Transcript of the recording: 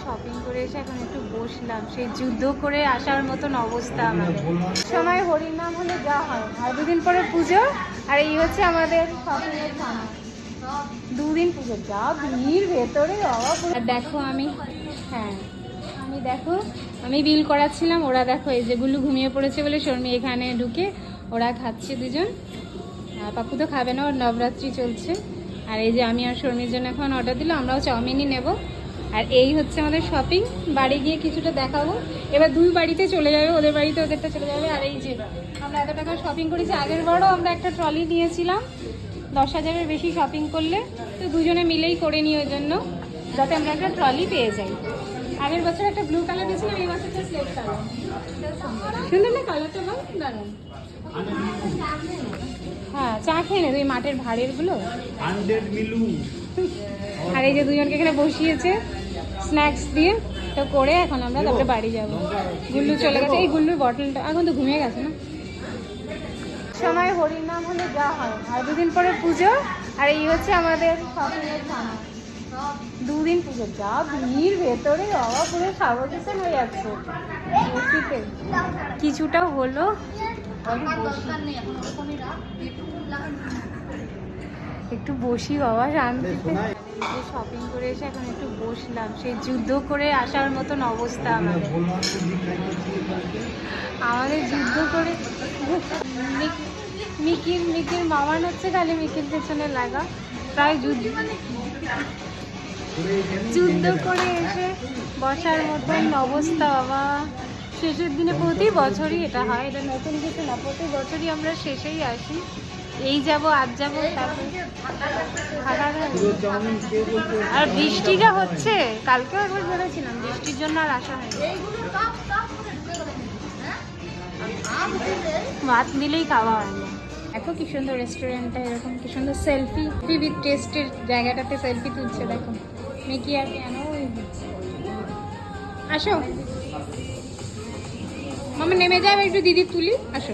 Shopping করে এসে এখন একটু বসলাম, সেই যুদ্ধ করে আসার মতন অবস্থা আমাদের। সময় হরির নাম হলে যা হয়, আর দুদিন পরে পুজো, আর এই হচ্ছে আমাদের শপিংয়ের খানা। দুদিন পুজো, যা ভিড় ভেতরে বাবা। আর দেখো আমি, হ্যাঁ আমি দেখো আমি বিল করাচ্ছিলাম, ওরা দেখো এই যেগুলো ঘুমিয়ে পড়েছে বলে শর্মি এখানে ঢুকে ওরা খাচ্ছে দুজন। পাপ্পু তো খাবে না, ওর নবরাত্রি চলছে। আর এই যে আমি আর শর্মির জন্য এখন অর্ডার দিলাম, আমরাও চাউমিনই নেব। আর এই হচ্ছে আমাদের শপিং, বাড়ি গিয়ে কিছুটা দেখাবো। এবার দুই বাড়িতে চলে যাবে, ওদের বাড়িতে ওদেরটা চলে যাবে। আর এই যে আমরা এত টাকা শপিং করেছি, আগের বারও আমরা একটা ট্রলি নিয়েছিলাম 10,000-এর বেশি শপিং করলে, তো দুজনে মিলেই করে নিই ওই জন্য, যাতে আমরা একটা ট্রলি পেয়ে যাই। আগের বছর একটা ব্লু কালার পেয়েছিলাম, এই বছরটা স্লেট কালার। সুন্দর না কালারটা? বল দাঁড়ান। হ্যাঁ চা খেয়ে নে তুই, মাঠের ভাড়ের গুলো। আর এই যে দুজনকে এখানে বসিয়েছে স্ন্যাক্স দিয়ে, তো করে এখন আমরা তারপরে বাড়ি যাবো। গুল্লু চলে গেছে, এই গুল্লুর বটলটা এখন তো ঘুমিয়ে গেছে না। সময় হরির নাম হলে যা হয়, আর দুদিন পরে পুজো, আর এই হচ্ছে আমাদের শপিংয়ের খানা। দুদিন পুজো, যা ভিড় ভেতরে বাবা, পুরো সাবকেশন হয়ে যাচ্ছে বসিতে। কিছুটা হলো, একটু বসি বাবা শান্তিতে। শপিং করে এসে এখন একটু বসলাম, সেই যুদ্ধ করে আসার মতন অবস্থা আমাদের। যুদ্ধ করে মিকির মামান হচ্ছে খালি মিকির পেছনে লাগা, প্রায় যুদ্ধ করে এসে বসার মতন অবস্থা বাবা। শেষের দিনে প্রতি বছরই এটা হয়, এটা নতুন কিছু না, প্রতি বছরই আমরা শেষেই আসি। এই যাব আজ যাব, তারপরে আর বৃষ্টিটা হচ্ছে, কালকেও একবার বেরোছিলাম, বৃষ্টির জন্য আর আসা হয়নি। ভাত দিলেই খাওয়া হয় না। দেখো কি সুন্দর রেস্টুরেন্টটা, এরকম কি সুন্দর সেলফি উইথ টেস্টের জায়গাটাতে সেলফি তুলছে দেখো মিকি আর কেন। আসো মামা নেমে যাবে, একটু দিদি তুলি, আসো।